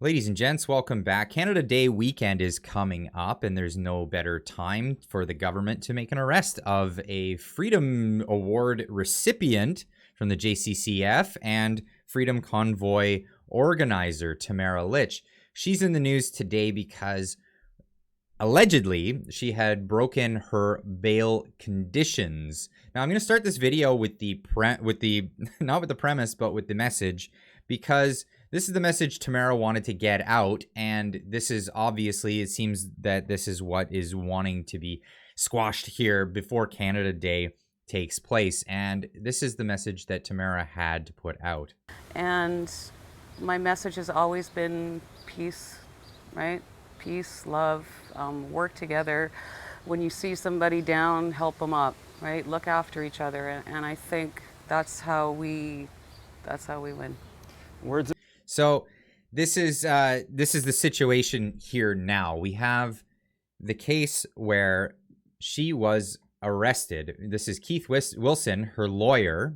Ladies and gents, welcome back. Canada Day weekend is coming up, and there's no better time for the government to make an arrest of a Freedom Award recipient from the JCCF and Freedom Convoy organizer, Tamara Lich. She's in the news today because allegedly she had broken her bail conditions. Now, I'm going to start this video with not with the premise, but with the message, because this is the message Tamara wanted to get out, and this is obviously, it seems that this is what is wanting to be squashed here before Canada Day takes place, and this is the message that Tamara had to put out. And my message has always been peace, right? Peace, love, work together. When you see somebody down, help them up, right? Look after each other, and I think that's how we win. Words. So this is the situation here now. We have the case where she was arrested. This is Keith Wilson, her lawyer.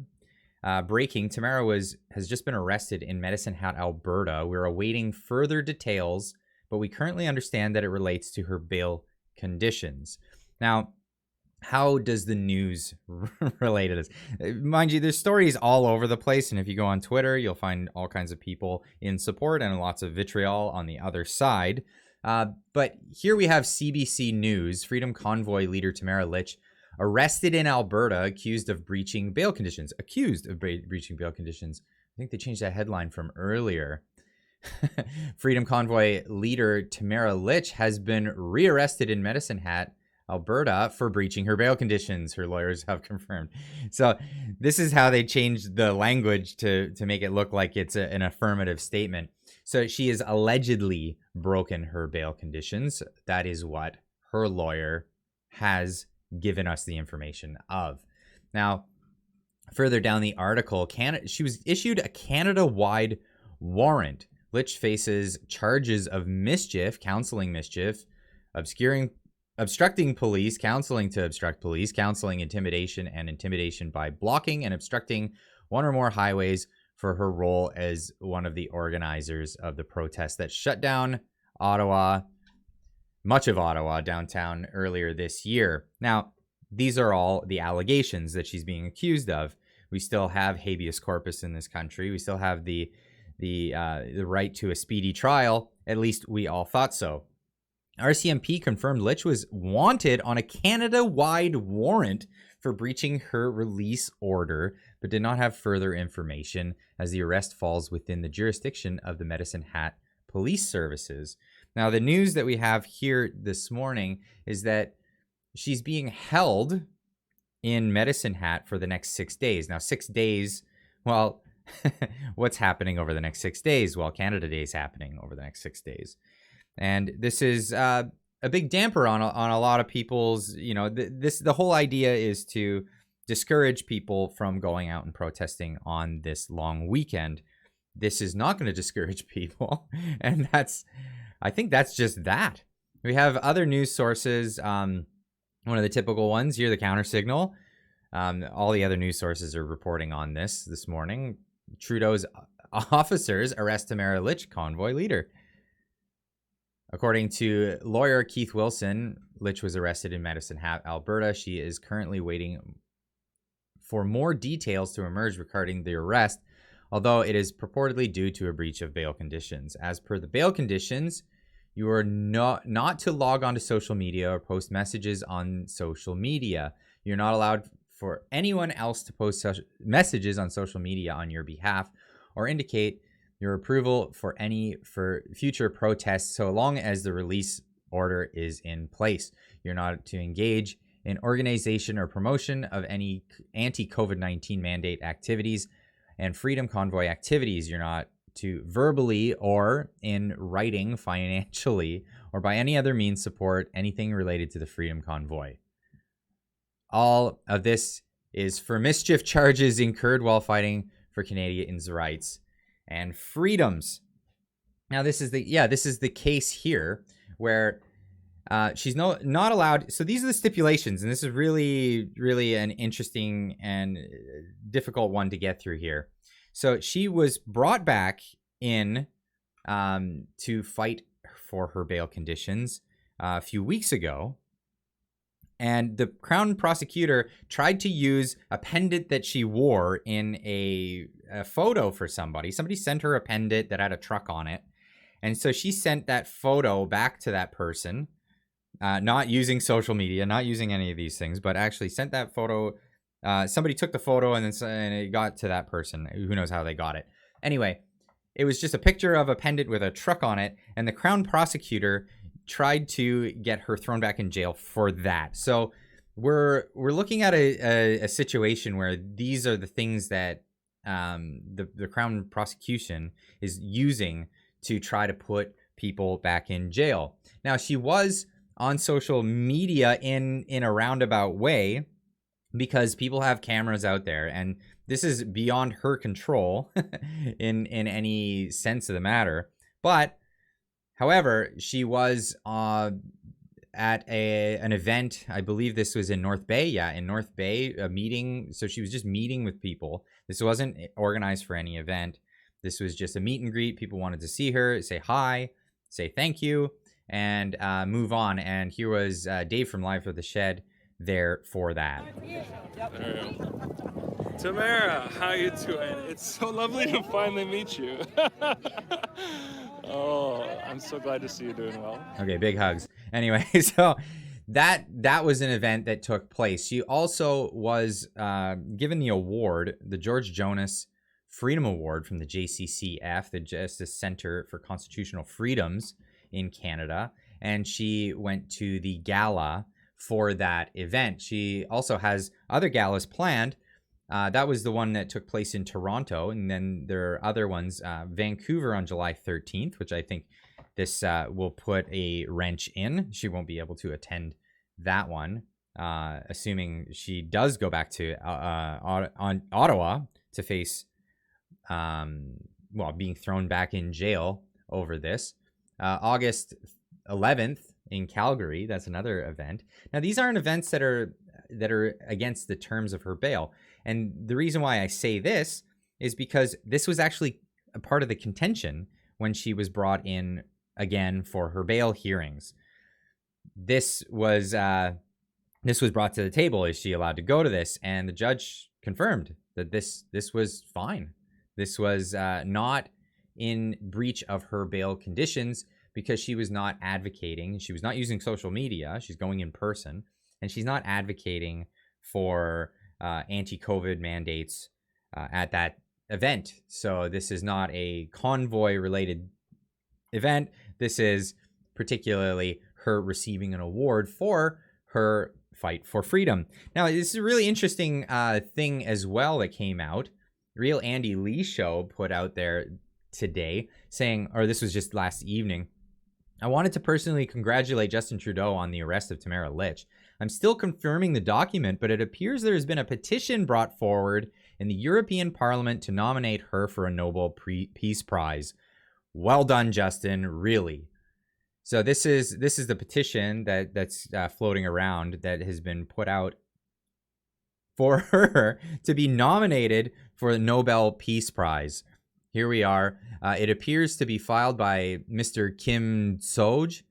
Breaking, Tamara has just been arrested in Medicine Hat, Alberta. We're awaiting further details, but we currently understand that it relates to her bail conditions. Now, how does the news relate to this? Mind you, there's stories all over the place, and if you go on Twitter, you'll find all kinds of people in support and lots of vitriol on the other side. But here we have CBC News, Freedom Convoy leader Tamara Lich, arrested in Alberta, accused of breaching bail conditions. Breaching bail conditions. I think they changed that headline from earlier. Freedom Convoy leader Tamara Lich has been rearrested in Medicine Hat, Alberta, for breaching her bail conditions, her lawyers have confirmed. So this is how they changed the language to make it look like it's an affirmative statement. So she has allegedly broken her bail conditions. That is what her lawyer has given us the information of. Now, further down the article, she was issued a Canada-wide warrant. Lich faces charges of mischief, counseling mischief, obstructing police, counseling to obstruct police, counseling intimidation, and intimidation by blocking and obstructing one or more highways for her role as one of the organizers of the protest that shut down much of Ottawa downtown earlier this year. Now, these are all the allegations that she's being accused of. We still have habeas corpus in this country. We still have the right to a speedy trial. At least we all thought so. RCMP confirmed Lich was wanted on a Canada-wide warrant for breaching her release order, but did not have further information as the arrest falls within the jurisdiction of the Medicine Hat Police Services. Now, the news that we have here this morning is that she's being held in Medicine Hat for the next 6 days. Now, 6 days, well, what's happening over the next 6 days? Well, Canada Day is happening over the next 6 days. And this is a big damper on a lot of people's, the whole idea is to discourage people from going out and protesting on this long weekend. This is not going to discourage people. And I think that's just that. We have other news sources. One of the typical ones here, the Counter Signal. All the other news sources are reporting on this morning. Trudeau's officers arrest Tamara Lich, convoy leader. According to lawyer Keith Wilson, Lich was arrested in Medicine Hat, Alberta. She is currently waiting for more details to emerge regarding the arrest, although it is purportedly due to a breach of bail conditions. As per the bail conditions, you are not to log on to social media or post messages on social media. You're not allowed for anyone else to post messages on social media on your behalf or indicate your approval for future protests so long as the release order is in place. You're not to engage in organization or promotion of any anti-COVID-19 mandate activities and Freedom Convoy activities. You're not to verbally or in writing, financially, or by any other means support anything related to the Freedom Convoy. All of this is for mischief charges incurred while fighting for Canadians' rights and freedoms. Now, this is the case here where she's not allowed. So these are the stipulations, and this is really, really an interesting and difficult one to get through here. So she was brought back in to fight for her bail conditions a few weeks ago. And the Crown prosecutor tried to use a pendant that she wore in a photo for somebody. Somebody sent her a pendant that had a truck on it. And so she sent that photo back to that person, not using social media, not using any of these things, but actually sent that photo. Somebody took the photo and it got to that person. Who knows how they got it. Anyway, it was just a picture of a pendant with a truck on it. And the Crown prosecutor tried to get her thrown back in jail for that. So we're looking at a situation where these are the things that the Crown prosecution is using to try to put people back in jail. Now, she was on social media in a roundabout way because people have cameras out there, and this is beyond her control in any sense of the matter. But however, she was at an event. I believe this was in North Bay. Yeah, in North Bay, a meeting. So she was just meeting with people. This wasn't organized for any event. This was just a meet and greet. People wanted to see her, say hi, say thank you, and move on. And here was Dave from Live for the Shed there for that. Tamara, how you doing? It's so lovely to finally meet you. Oh, I'm so glad to see you doing well. Okay, big hugs. Anyway, so that was an event that took place. She also was given the award, the George Jonas Freedom Award from the JCCF, the Justice Center for Constitutional Freedoms in Canada, and she went to the gala for that event. She also has other galas planned. That was the one that took place in Toronto, and then there are other ones, Vancouver on July 13th, which I think this will put a wrench in. She won't be able to attend that one, assuming she does go back to Ottawa to face, being thrown back in jail over this. August 11th in Calgary, that's another event. Now, these aren't events that are against the terms of her bail. And the reason why I say this is because this was actually a part of the contention when she was brought in again for her bail hearings. This was brought to the table. Is she allowed to go to this? And the judge confirmed that this was fine. This was not in breach of her bail conditions because she was not advocating. She was not using social media. She's going in person, and she's not advocating for anti-COVID mandates at that event. So this is not a convoy-related event. This is particularly her receiving an award for her fight for freedom. Now, this is a really interesting thing as well that came out. Real Andy Lee show put out there today saying, or this was just last evening, I wanted to personally congratulate Justin Trudeau on the arrest of Tamara Lich. I'm still confirming the document, but it appears there has been a petition brought forward in the European Parliament to nominate her for a Nobel Peace Prize. Well done, Justin, really. So this is the petition that's floating around that has been put out for her to be nominated for the Nobel Peace Prize. Here we are. It appears to be filed by Mr. Kim Soj,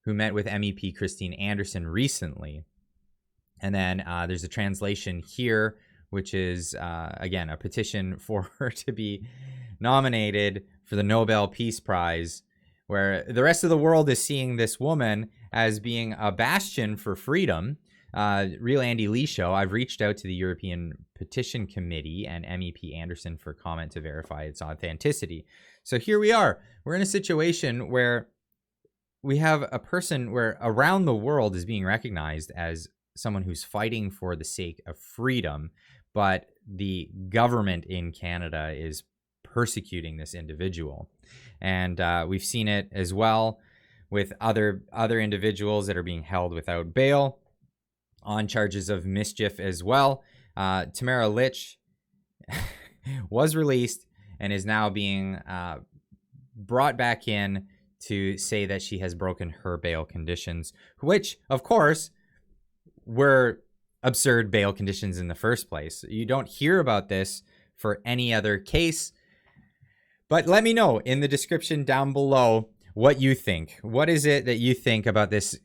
who met with MEP Christine Anderson recently. And then there's a translation here, which is, again, a petition for her to be nominated for the Nobel Peace Prize, where the rest of the world is seeing this woman as being a bastion for freedom. Real Andy Lee show, I've reached out to the European Petition Committee and MEP Anderson for comment to verify its authenticity. So here we are. We're in a situation where we have a person where around the world is being recognized as someone who's fighting for the sake of freedom, but the government in Canada is persecuting this individual. And we've seen it as well with other individuals that are being held without bail on charges of mischief as well. Tamara Lich was released and is now being brought back in to say that she has broken her bail conditions, which, of course, were absurd bail conditions in the first place. You don't hear about this for any other case, But let me know in the description down below what you think. What is it that you think about this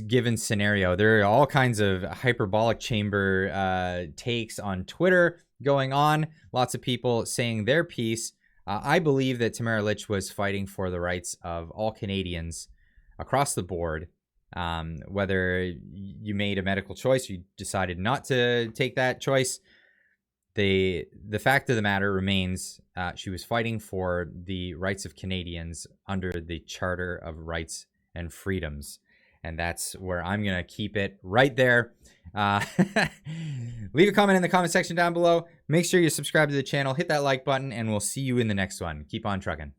given scenario? There are all kinds of hyperbolic chamber takes on Twitter going on. Lots of people saying their piece. I believe that Tamara Lich was fighting for the rights of all Canadians across the board. Whether you made a medical choice, you decided not to take that choice, the fact of the matter remains, she was fighting for the rights of Canadians under the Charter of Rights and Freedoms. And that's where I'm going to keep it, right there. Leave a comment in the comment section down below. Make sure you subscribe to the channel, hit that like button, and we'll see you in the next one. Keep on trucking.